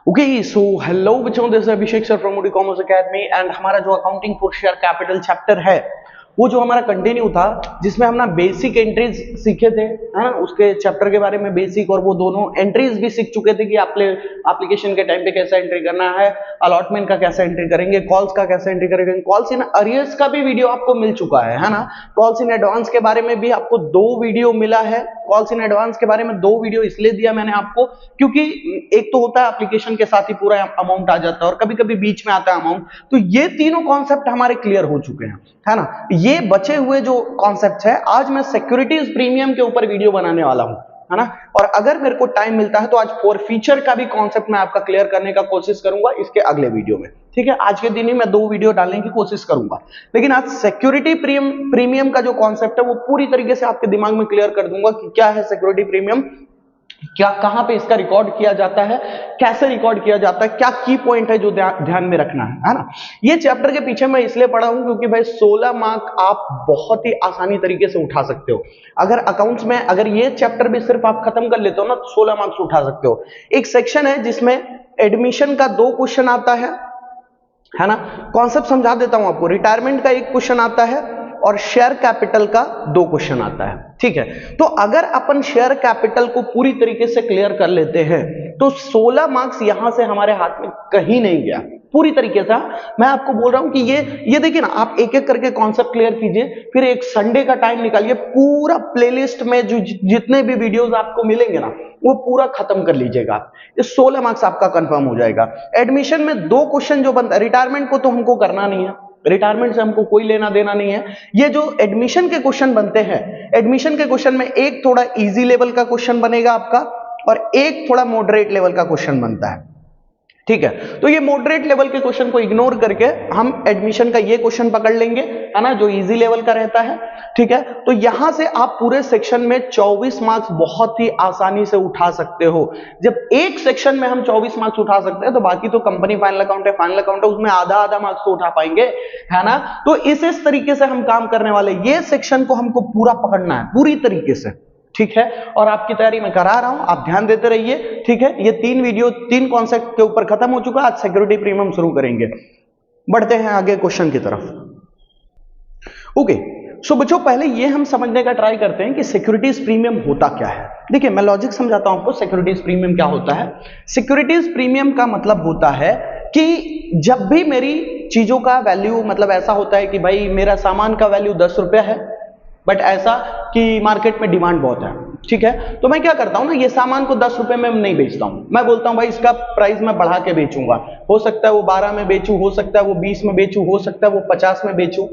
Okay so hello बच्चों, this is Abhishek sir from commerce academy and हमारा जो accounting for share capital chapter है वो जो हमारा कंटिन्यू था, जिसमें हम ना बेसिक एंट्रीज सीखे थे, है ना। उसके चैप्टर के बारे में बेसिक और वो दोनों एंट्रीज भी सीख चुके थे कि एप्लीकेशन के टाइम पे कैसा एंट्री करना है, अलॉटमेंट का कैसा एंट्री करेंगे, कॉल्स का कैसा एंट्री करेंगे। कॉल्स इन अरियर्स का भी वीडियो आपको मिल चुका है ना। कॉल्स इन एडवांस के बारे में भी आपको 2 वीडियो मिला है। कॉल्स इन एडवांस के बारे में 2 वीडियो इसलिए दिया मैंने आपको क्योंकि एक तो होता है एप्लीकेशन के साथ ही पूरा अमाउंट आ जाता है और कभी कभी बीच में आता है अमाउंट। तो ये तीनों कॉन्सेप्ट हमारे क्लियर हो चुके हैं, है ना। ये बचे हुए जो कॉन्सेप्ट है, आज मैं सिक्योरिटीज प्रीमियम के ऊपर वीडियो बनाने वाला हूं, है ना। और अगर मेरे को टाइम मिलता है तो आज फॉर फीचर का भी कॉन्सेप्ट मैं आपका क्लियर करने का कोशिश करूंगा इसके अगले वीडियो में, ठीक है। आज के दिन ही मैं 2 वीडियो डालने की कोशिश करूंगा, लेकिन आज सिक्योरिटी प्रीमियम का जो कॉन्सेप्ट है वो पूरी तरीके से आपके दिमाग में क्लियर कर दूंगा कि क्या है सिक्योरिटी प्रीमियम, क्या कहां पे इसका रिकॉर्ड किया जाता है, कैसे रिकॉर्ड किया जाता है, क्या की पॉइंट है जो ध्यान में रखना है ना। ये चैप्टर के पीछे मैं इसलिए पढ़ा हूं क्योंकि भाई 16 मार्क आप बहुत ही आसानी तरीके से उठा सकते हो। अगर अकाउंट्स में अगर ये चैप्टर भी सिर्फ आप खत्म कर लेते हो ना तो 16 मार्क्स उठा सकते हो। एक सेक्शन है जिसमें एडमिशन का 2 क्वेश्चन आता है ना। कॉन्सेप्ट समझा देता हूं आपको। रिटायरमेंट का 1 क्वेश्चन आता है और शेयर कैपिटल का 2 क्वेश्चन आता है, ठीक है। तो अगर अपन शेयर कैपिटल को पूरी तरीके से क्लियर कर लेते हैं तो 16 मार्क्स यहां से हमारे हाथ में कहीं नहीं गया पूरी तरीके से। मैं आपको बोल रहा हूं कि ये देखिए ना, आप एक एक करके कॉन्सेप्ट क्लियर कीजिए, फिर एक संडे का टाइम निकालिए, पूरा प्लेलिस्ट में जो जितने भी वीडियोस आपको मिलेंगे ना वो पूरा खत्म कर लीजिएगा। ये 16 मार्क्स आपका कंफर्म हो जाएगा। एडमिशन में 2 क्वेश्चन जो बनता है, रिटायरमेंट को तो हमको करना नहीं है, रिटायरमेंट से हमको कोई लेना देना नहीं है। ये जो एडमिशन के क्वेश्चन बनते हैं, एडमिशन के क्वेश्चन में एक थोड़ा इजी लेवल का क्वेश्चन बनेगा आपका और एक थोड़ा मॉडरेट लेवल का क्वेश्चन बनता है, ठीक है। तो ये मॉडरेट लेवल के क्वेश्चन को इग्नोर करके हम एडमिशन का ये क्वेश्चन पकड़ लेंगे, है ना, जो इजी लेवल का रहता है, ठीक है। तो यहां से आप पूरे सेक्शन में 24 मार्क्स बहुत ही आसानी से उठा सकते हो। जब एक सेक्शन में हम 24 मार्क्स उठा सकते हैं तो बाकी तो कंपनी फाइनल अकाउंट है, उसमें आधा मार्क्स तो उठा पाएंगे, है ना। तो इस तरीके से हम काम करने वाले, ये सेक्शन को हमको पूरा पकड़ना है पूरी तरीके से, ठीक है। और आपकी तैयारी मैं करा रहा हूं, आप ध्यान देते रहिए, ठीक है। ये 3 वीडियो 3 कॉन्सेप्ट के ऊपर खत्म हो चुका। आज सिक्योरिटी प्रीमियम शुरू करेंगे। बढ़ते हैं आगे क्वेश्चन की तरफ। ओके सो बच्चों, पहले ये हम समझने का ट्राई करते हैं कि सिक्योरिटीज प्रीमियम होता क्या है। देखिए मैं लॉजिक समझाता हूं आपको। सिक्योरिटीज प्रीमियम क्या होता है? सिक्योरिटीज प्रीमियम का मतलब होता है कि जब भी मेरी चीजों का वैल्यू, मतलब ऐसा होता है कि भाई मेरा सामान का वैल्यू 10 रुपया है, बट ऐसा कि मार्केट में डिमांड बहुत है, ठीक है। तो मैं क्या करता हूं ना, ये सामान को 10 रुपए में नहीं बेचता हूं, मैं बोलता हूं भाई इसका प्राइस मैं बढ़ा के बेचूंगा। हो सकता है वो 12 में बेचूं, हो सकता है वो 20 में बेचूं, हो सकता है वो 50 में बेचूं।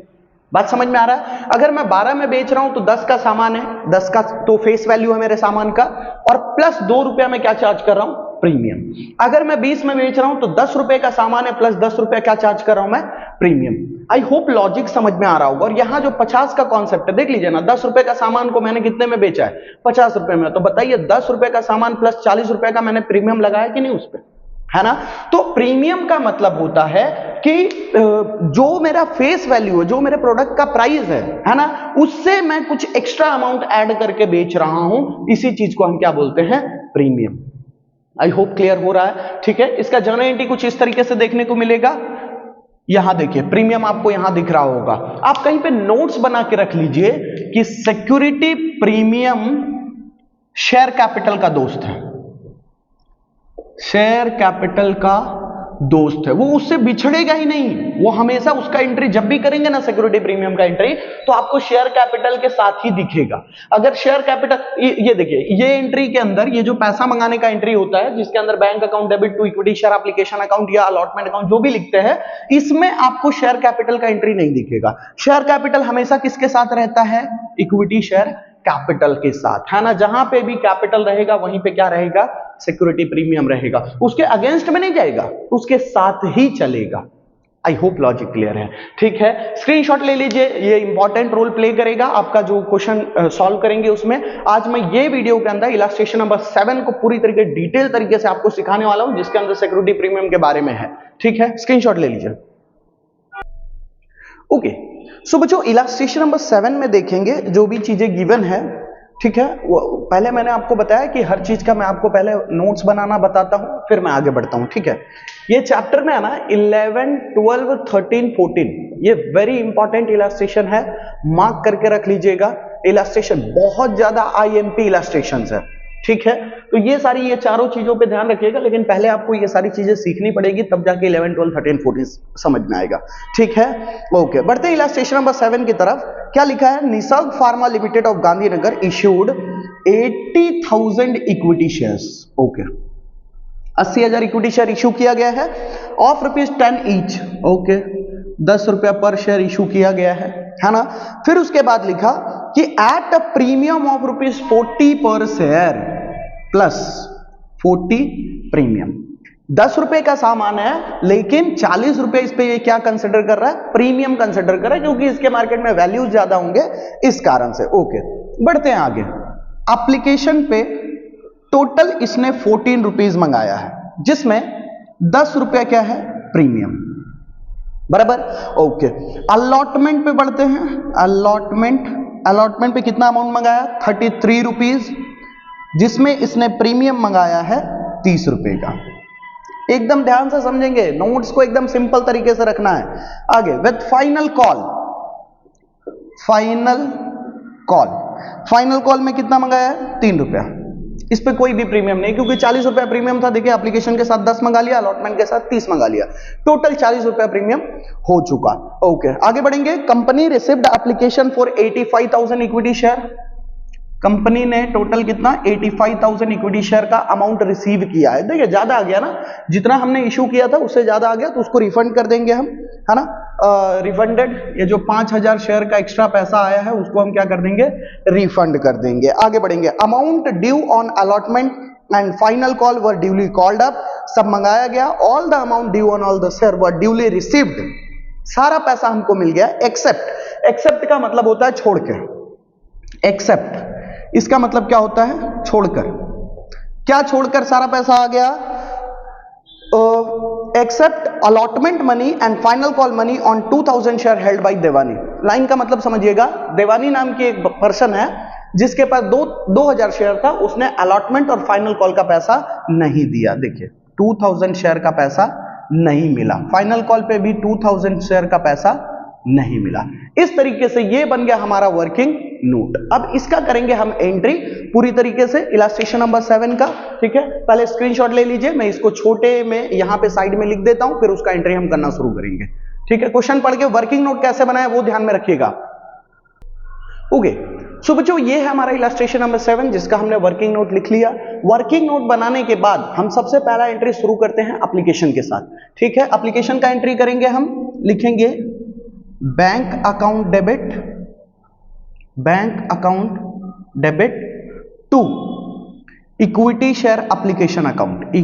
बात समझ में आ रहा है? अगर मैं 12 में बेच रहा हूं तो 10 का सामान है, 10 का तो फेस वैल्यू है मेरे सामान का, और प्लस 2 रुपया मैं क्या चार्ज कर रहा हूं? प्रीमियम। अगर मैं 20 में बेच रहा हूं तो 10 रुपए का सामान है, प्लस 10 रुपए क्या चार्ज कर रहा हूं मैं? प्रीमियम। आई होप लॉजिक समझ में आ रहा होगा। और यहां जो 50 का कॉन्सेप्ट है, देख लीजिए ना, 10 रुपए का सामान को मैंने कितने में बेचा है? 50 रुपए में। तो बताइए 10 रुपए का सामान प्लस 40 रुपए का मैंने प्रीमियम लगाया कि नहीं उस पर, है ना। तो प्रीमियम का मतलब होता है कि जो मेरा फेस वैल्यू है, जो मेरे प्रोडक्ट का प्राइस है ना, उससे मैं कुछ एक्स्ट्रा अमाउंट ऐड करके बेच रहा हूं। इसी चीज को हम क्या बोलते हैं? प्रीमियम। आई होप क्लियर हो रहा है, ठीक है। इसका जर्नल एंट्री कुछ इस तरीके से देखने को मिलेगा। यहां देखिए प्रीमियम आपको यहां दिख रहा होगा। आप कहीं पे नोट्स बना के रख लीजिए कि सिक्योरिटी प्रीमियम शेयर कैपिटल का दोस्त है, शेयर कैपिटल का दोस्त है, वो उससे बिछड़ेगा ही नहीं। वो हमेशा उसका एंट्री जब भी करेंगे ना सिक्योरिटी प्रीमियम का एंट्री, तो आपको शेयर कैपिटल के साथ ही दिखेगा। अगर शेयर कैपिटल, ये देखिए, ये एंट्री के अंदर ये जो पैसा मंगाने का एंट्री होता है, जिसके अंदर bank account, debit to equity, share application account या अलॉटमेंट अकाउंट जो भी लिखते हैं, इसमें आपको शेयर कैपिटल का एंट्री नहीं दिखेगा। शेयर कैपिटल हमेशा किसके साथ रहता है? इक्विटी शेयर कैपिटल के साथ, है ना। जहां पे भी कैपिटल रहेगा वहीं पे क्या रहेगा? सिक्योरिटी प्रीमियम रहेगा। उसके अगेंस्ट में नहीं जाएगा, उसके साथ ही चलेगा। आई होप लॉजिक क्लियर है, ठीक है। स्क्रीनशॉट ले लीजिए, ये इंपॉर्टेंट रोल प्ले करेगा आपका जो क्वेश्चन सॉल्व करेंगे उसमें। आज मैं ये वीडियो के अंदर इलस्ट्रेशन नंबर 7 को पूरी तरीके डिटेल तरीके से आपको सिखाने वाला हूं, जिसके अंदर सिक्योरिटी प्रीमियम के बारे में है, ठीक है। स्क्रीनशॉट ले लीजिए। ओके सो बच्चों, इलस्ट्रेशन नंबर 7 में देखेंगे जो भी चीजें गिवन है, ठीक है, पहले मैंने आपको बताया कि हर चीज का मैं आपको पहले नोट्स बनाना बताता हूं, फिर मैं आगे बढ़ता हूं। ठीक है, ये चैप्टर में है ना 11, 12, 13, 14 ये वेरी इंपॉर्टेंट इलास्ट्रेशन है, मार्क करके रख लीजिएगा। इलास्ट्रेशन बहुत ज्यादा आईएमपी इलास्ट्रेशंस है। ठीक है, तो ये सारी ये चारों चीजों पे ध्यान रखिएगा, लेकिन पहले आपको ये सारी चीजें सीखनी पड़ेगी, तब जाके 11, 12, 13, 14 समझ में आएगा। ठीक है, ओके, बढ़ते हैं इलास्ट्रेशन नंबर 7 की तरफ। क्या लिखा है? Nisarga pharma limited of Gandhinagar issued 80,000 equity shares. Okay, 80,000 equity share issue किया गया है ऑफ ₹10 ईच। ओके, 10 रुपया पर शेयर इश्यू किया गया है ना। फिर उसके बाद लिखा कि एट अ प्रीमियम ऑफ ₹40 पर शेयर प्लस 40 प्रीमियम। 10 रुपए का सामान है, लेकिन 40 रुपए इस पे ये क्या कंसिडर कर रहा है? प्रीमियम कंसिडर कर रहा है, क्योंकि इसके मार्केट में वैल्यूज ज्यादा होंगे इस कारण से। ओके, बढ़ते हैं आगे। एप्लीकेशन पे टोटल इसने 14 रुपीज मंगाया है, जिसमें 10 रुपया क्या है? प्रीमियम, बराबर। ओके, अलॉटमेंट पे बढ़ते हैं। अलॉटमेंट पे कितना अमाउंट मंगाया? 33 रुपीज, जिसमें इसने प्रीमियम मंगाया है 30 रुपए का। एकदम ध्यान से समझेंगे, नोट्स को एकदम सिंपल तरीके से रखना है। आगे, विद फाइनल कॉल में कितना मंगाया है? 3 रुपया। इस पे कोई भी प्रीमियम नहीं, क्योंकि 40 रुपया प्रीमियम था। देखिए, एप्लीकेशन के साथ 10 मंगा लिया, अलॉटमेंट के साथ 30 मंगा लिया, टोटल 40 रुपया प्रीमियम हो चुका। ओके, आगे बढ़ेंगे। Company received application for 85,000 equity share. Company ने टोटल कितना? 85,000 इक्विटी शेयर का अमाउंट रिसीव किया है। देखिए, ज्यादा आ गया ना, जितना हमने इश्यू किया था उससे ज्यादा आ गया, तो उसको रिफंड कर देंगे हम, है ना। रिफंडेड, ये जो 5,000 शेयर का एक्स्ट्रा पैसा आया है उसको हम क्या कर देंगे? रिफंड कर देंगे। आगे बढ़ेंगे। Amount due on allotment and final call were duly called up. सब मंगाया गया। All the amount due on all the share were duly received. सारा पैसा हमको मिल गया, एक्सेप्ट का मतलब होता है छोड़ के। एक्सेप्ट इसका मतलब क्या होता है? छोड़कर। क्या छोड़कर सारा पैसा आ गया? Except allotment money and final call money on 2,000 share held by Devani. Line का मतलब समझिएगा। देवानी नाम की एक पर्सन है जिसके पास 2,000 शेयर था, उसने अलॉटमेंट और फाइनल कॉल का पैसा नहीं दिया। देखिए, 2,000 शेयर का पैसा नहीं मिला, फाइनल कॉल पे भी 2,000 शेयर का पैसा नहीं मिला। इस तरीके से ये बन गया हमारा वर्किंग नोट। अब इसका करेंगे हम एंट्री पूरी तरीके से, इलास्ट्रेशन नंबर 7 का। ठीक है, पहले स्क्रीनशॉट ले लीजिए, मैं इसको छोटे में यहां पे साइड में लिख देता हूं, फिर उसका एंट्री हम करना शुरू करेंगे। ठीक है, क्वेश्चन पढ़ के वर्किंग नोट कैसे बनाए वो ध्यान में रखिएगा। ओके, सो बच्चों, ये है हमारा इलास्ट्रेशन नंबर 7, जिसका हमने वर्किंग नोट लिख लिया। वर्किंग नोट बनाने के बाद हम सबसे पहला एंट्री शुरू करते हैं एप्लीकेशन के साथ। ठीक है, एप्लीकेशन का एंट्री करेंगे हम, लिखेंगे bank account debit to equity share application account.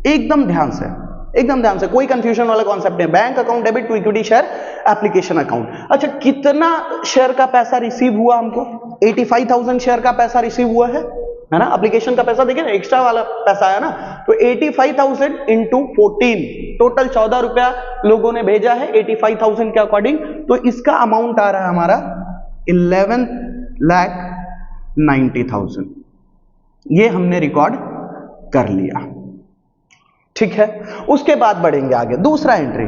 एकदम ध्यान से, कोई कंफ्यूजन वाला कॉन्सेप्ट नहीं। Bank account debit to equity share application account. अच्छा, कितना शेयर का पैसा रिसीव हुआ? हमको 85,000 शेयर का पैसा रिसीव हुआ है ना। एप्लीकेशन का पैसा देखिए ना, एक्स्ट्रा वाला पैसा है ना, तो 85,000 इंटू 14, टोटल 14 रुपया लोगों ने भेजा है 85,000 के अकॉर्डिंग। तो इसका अमाउंट आ रहा है हमारा 11,90,000। ये हमने रिकॉर्ड कर लिया। ठीक है, उसके बाद बढ़ेंगे आगे। दूसरा entry,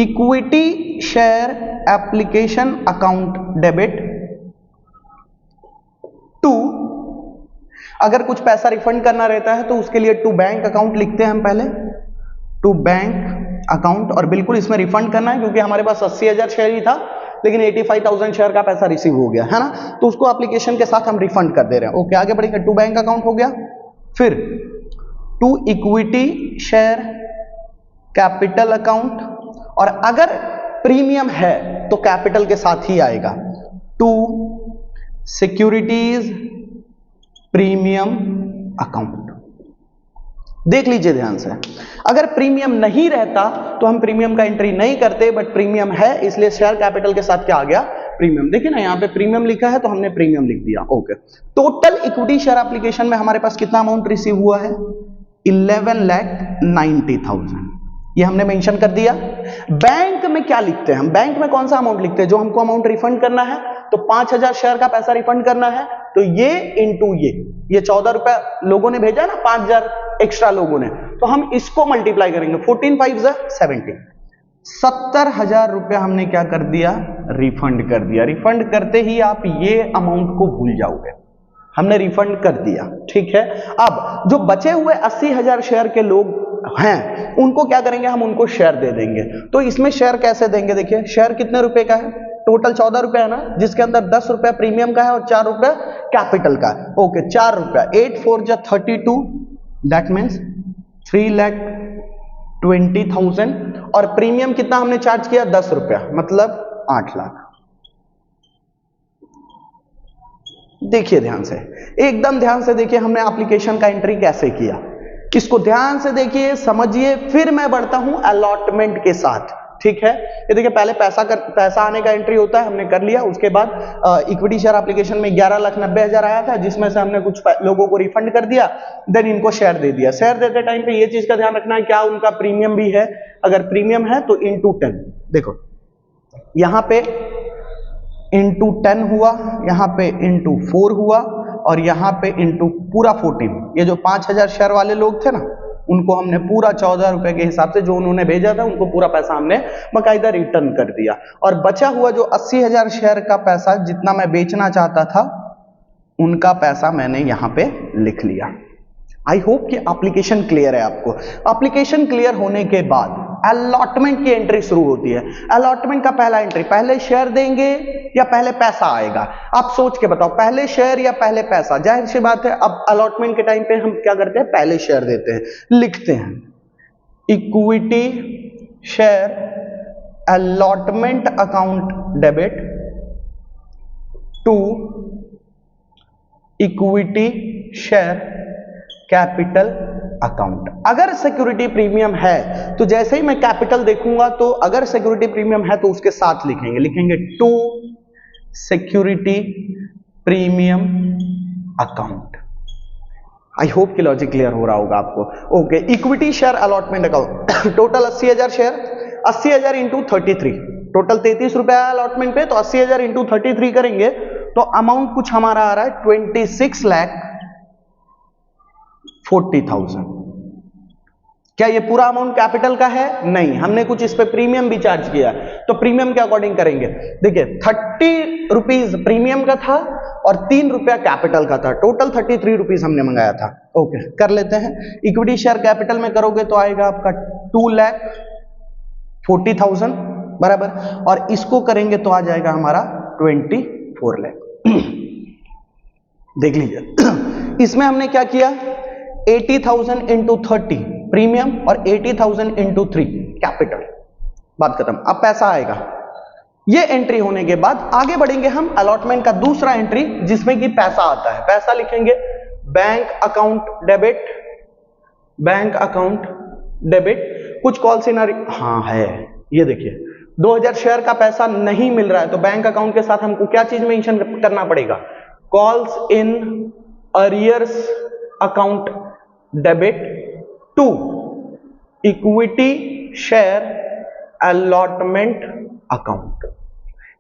equity share application account debit to, अगर कुछ पैसा रिफंड करना रहता है तो उसके लिए टू बैंक अकाउंट लिखते हैं हम पहले, टू बैंक अकाउंट। और बिल्कुल इसमें रिफंड करना है, क्योंकि हमारे पास 80,000 शेयर ही था, लेकिन 85,000 शेयर का पैसा रिसीव हो गया है ना, तो उसको एप्लीकेशन के साथ हम रिफंड कर दे रहे हैं। ओके, आगे बढ़ेंगे। टू बैंक अकाउंट हो गया, फिर to equity share capital account, और अगर प्रीमियम है तो कैपिटल के साथ ही आएगा, टू सिक्योरिटीज प्रीमियम अकाउंट। देख लीजिए ध्यान से, अगर प्रीमियम नहीं रहता तो हम प्रीमियम का एंट्री नहीं करते, बट प्रीमियम है इसलिए शेयर कैपिटल के साथ क्या आ गया? प्रीमियम। देखिए ना, यहां पे प्रीमियम लिखा है तो हमने प्रीमियम लिख दिया। Okay, total equity share application में हमारे पास कितना अमाउंट रिसीव हुआ है? 11,90,000। ये हमने मेंशन कर दिया। बैंक में क्या लिखते हैं हम, बैंक में कौन सा अमाउंट लिखते हैं, जो हमको अमाउंट रिफंड करना है तो 5000 शेयर का पैसा रिफंड करना है, तो ये इंटू ये 14 रुपया लोगों ने भेजा ना, 5000 एक्स्ट्रा लोगों ने, तो हम इसको मल्टीप्लाई करेंगे, 14 5 70, 70,000 रुपया हमने क्या कर दिया, रिफंड कर दिया। रिफंड करते ही आप ये अमाउंट को भूल जाओगे, हमने रिफंड कर दिया, ठीक है। अब जो बचे हुए 80,000 शेयर के लोग हैं उनको क्या करेंगे, हम उनको शेयर दे देंगे। तो इसमें शेयर कैसे देंगे, देखिए शेयर कितने रुपए का है, टोटल 14 रुपए है ना, जिसके अंदर 10 रुपया प्रीमियम का है और 4 रुपया कैपिटल का है। ओके, 4 रुपया, 8 4 जा 32, दैट मीन्स 3,20,000, और प्रीमियम कितना हमने चार्ज किया, 10 रुपया, मतलब 8 लाख। देखिए ध्यान से, एकदम ध्यान से देखिए हमने एप्लीकेशन का एंट्री कैसे किया, इसको ध्यान से देखिए, समझिए, फिर मैं बढ़ता हूं अलॉटमेंट के साथ, ठीक है। ये देखिए पहले पैसा आने का एंट्री होता है, हमने कर लिया। उसके बाद इक्विटी शेयर एप्लीकेशन में 11,90,000 आया था, जिसमें से हमने कुछ लोगों को रिफंड कर दिया, देन इनको शेयर दे दिया। शेयर देते टाइम पे ये चीज का ध्यान रखना है, क्या उनका प्रीमियम भी है, अगर प्रीमियम है तो इंटू 10, देखो यहां पे इंटू 10 हुआ, यहां पे इंटू 4 हुआ, और यहां पे इंटू पूरा 14। ये जो 5000 शेयर वाले लोग थे ना, उनको हमने पूरा 14 रुपए के हिसाब से जो उन्होंने भेजा था, उनको पूरा पैसा हमने बाकायदा रिटर्न कर दिया। और बचा हुआ जो 80,000 शेयर का पैसा, जितना मैं बेचना चाहता था, उनका पैसा मैंने यहां पे लिख लिया। आई होप कि एप्लीकेशन क्लियर है आपको। एप्लीकेशन क्लियर होने के बाद अलॉटमेंट की एंट्री शुरू होती है। अलॉटमेंट का पहला एंट्री, पहले शेयर देंगे या पहले पैसा आएगा, आप सोच के बताओ, पहले शेयर या पहले पैसा। जाहिर सी बात है, अब अलॉटमेंट के टाइम पे हम क्या करते हैं, पहले शेयर देते हैं। लिखते हैं equity share allotment account debit to equity share capital account. अगर सिक्योरिटी प्रीमियम है तो जैसे ही मैं कैपिटल देखूंगा, तो अगर सिक्योरिटी प्रीमियम है तो उसके साथ लिखेंगे to security premium account. I hope कि लॉजिक क्लियर हो रहा होगा आपको। Okay, equity share allotment account, total 80,000 share, 80,000 into 33, total 33 रुपया अलॉटमेंट पे, तो 80,000 इंटू 33 करेंगे तो अमाउंट कुछ हमारा आ रहा है 26,40,000। क्या ये पूरा अमाउंट कैपिटल का है? नहीं, हमने कुछ इस पे प्रीमियम भी चार्ज किया, तो प्रीमियम के अकॉर्डिंग करेंगे। देखिए 30 रुपीज प्रीमियम का था और 3 रुपया कैपिटल का था, टोटल 33 रुपीज हमने मंगाया था। ओके, कर लेते हैं। इक्विटी शेयर कैपिटल में करोगे तो आएगा आपका 2,40,000 बराबर, और इसको करेंगे तो आ जाएगा हमारा 24 लाख। देख लीजिए, इसमें हमने क्या किया, 80,000 इंटू 30 प्रीमियम और 80,000 इंटू 3 कैपिटल, बात खत्म। अब पैसा आएगा। ये एंट्री होने के बाद आगे बढ़ेंगे हम अलॉटमेंट का दूसरा एंट्री, जिसमें कि पैसा आता है। पैसा लिखेंगे bank account debit, bank account debit. कुछ कॉल सिनारी हाँ है, ये देखिए 2000 शेयर का पैसा नहीं मिल रहा है, तो बैंक अकाउंट के साथ हमको क्या चीज मेंशन करना पड़ेगा, calls in arrears account debit to equity share allotment account.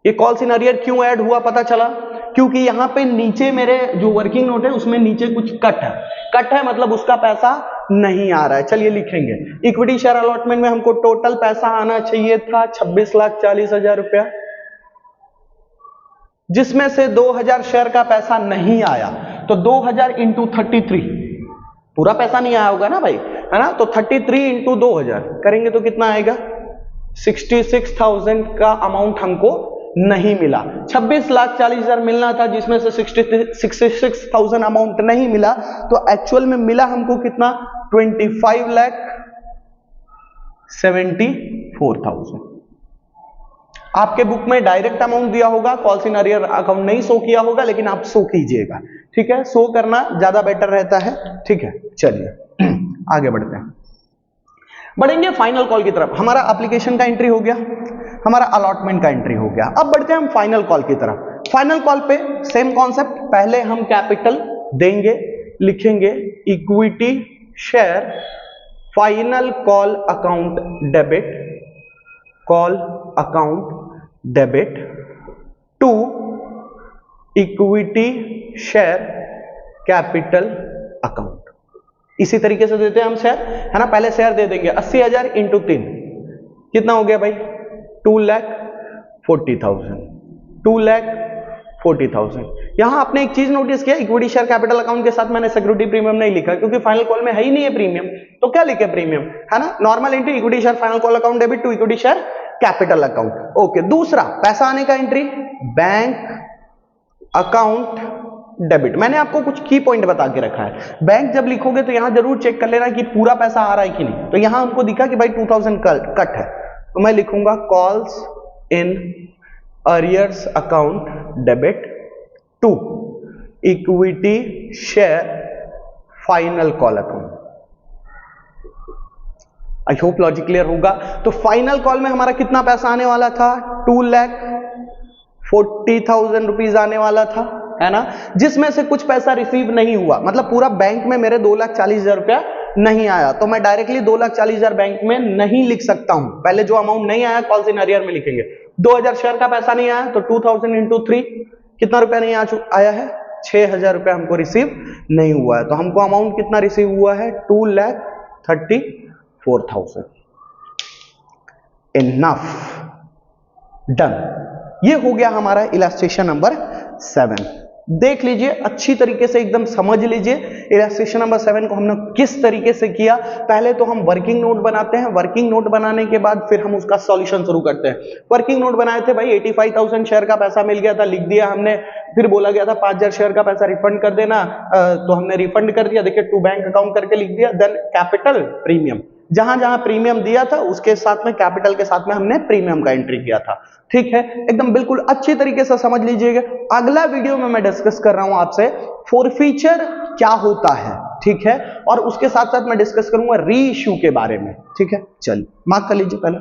ये कॉल्स इन अरियर क्यों ऐड हुआ पता चला, क्योंकि यहां पे नीचे मेरे जो वर्किंग नोट है उसमें नीचे कुछ कट है, कट है मतलब उसका पैसा नहीं आ रहा है। चलिए लिखेंगे, इक्विटी शेयर अलॉटमेंट में हमको टोटल पैसा आना चाहिए था 26,40,000 रुपया, जिसमें से 2000 शेयर का पैसा नहीं आया, तो 2000 इंटू 33, पूरा पैसा नहीं आया होगा ना भाई, है ना, तो 33 इंटू 2000 करेंगे तो कितना आएगा, 66,000 का अमाउंट हमको नहीं मिला। 26,40,000 मिलना था, जिसमें से 66,000 अमाउंट नहीं मिला, तो एक्चुअल में मिला हमको कितना, 25,74,000। आपके बुक में डायरेक्ट अमाउंट दिया होगा, कॉल्स इन अरियर अकाउंट नहीं शो किया होगा, लेकिन आप शो कीजिएगा, ठीक है, शो करना ज्यादा बेटर रहता है, ठीक है। चलिए आगे बढ़ते हैं, बढ़ेंगे फाइनल कॉल की तरफ। हमारा एप्लीकेशन का एंट्री हो गया, हमारा अलॉटमेंट का एंट्री हो गया। अब बढ़ते हैं हम फाइनल कॉल की तरफ। फाइनल कॉल पे सेम कॉन्सेप्ट, पहले हम कैपिटल देंगे, लिखेंगे equity share final call account debit, call account debit to equity share capital account. इसी तरीके से देते हैं हम शेयर, है ना। पहले शेयर दे देंगे 80,000 इंटू 3, कितना हो गया भाई 2,40,000, 2,40,000। यहां आपने एक चीज नोटिस किया, इक्विटी शेयर कैपिटल अकाउंट के साथ मैंने सिक्योरिटी प्रीमियम नहीं लिखा क्योंकि फाइनल कॉल में है ही नहीं है प्रीमियम, तो क्या लिखे प्रीमियम, है ना। Normal entry equity share final call account debit to equity share capital account. Okay, दूसरा पैसा आने का एंट्री बैंक अकाउंट डेबिट। मैंने आपको कुछ की पॉइंट बता के रखा है। बैंक जब लिखोगे तो यहां जरूर चेक कर लेना कि पूरा पैसा आ रहा है कि नहीं। तो यहां हमको दिखा कि भाई 2000 कट है, तो मैं लिखूंगा calls in arrears account debit to equity share final call account. I hope logic clear होगा। तो फाइनल कॉल में हमारा कितना पैसा आने वाला था 2,40,000 रुपीज आने वाला था, है ना, जिसमें से कुछ पैसा रिसीव नहीं हुआ, मतलब पूरा बैंक में मेरे 2,40,000 रुपया नहीं आया, तो मैं डायरेक्टली 2,40,000 बैंक में नहीं लिख सकता हूं। पहले जो अमाउंट नहीं आया कॉल्स इन अरियर में लिखेंगे। 2,000 शेयर का पैसा नहीं आया तो 2,000 इंटू 3 कितना रुपया नहीं आया है 6,000 रुपया हमको रिसीव नहीं हुआ है। तो हमको अमाउंट कितना रिसीव हुआ है 2,34,000। Enough, done. ये हो गया हमारा इलस्ट्रेशन नंबर 7। देख लीजिए अच्छी तरीके से, एकदम समझ लीजिए इलस्ट्रेशन नंबर 7 को हमने किस तरीके से किया। पहले तो हम वर्किंग नोट बनाते हैं, वर्किंग नोट बनाने के बाद फिर हम उसका सॉल्यूशन शुरू करते हैं। वर्किंग नोट बनाए थे भाई, 85,000 शेयर का पैसा मिल गया था, लिख दिया हमने। फिर बोला गया था 5,000 शेयर का पैसा रिफंड कर देना, तो हमने रिफंड कर दिया, देखिए टू बैंक अकाउंट करके लिख दिया। देन कैपिटल प्रीमियम, जहां जहां प्रीमियम दिया था उसके साथ में कैपिटल के साथ में हमने प्रीमियम का एंट्री किया था। ठीक है, एकदम बिल्कुल अच्छी तरीके से समझ लीजिएगा। अगला वीडियो में मैं डिस्कस कर रहा हूं आपसे फॉरफीचर क्या होता है, ठीक है, और उसके साथ साथ मैं डिस्कस करूंगा री इश्यू के बारे में। ठीक है, चलिए मार्क कर लीजिए पहले।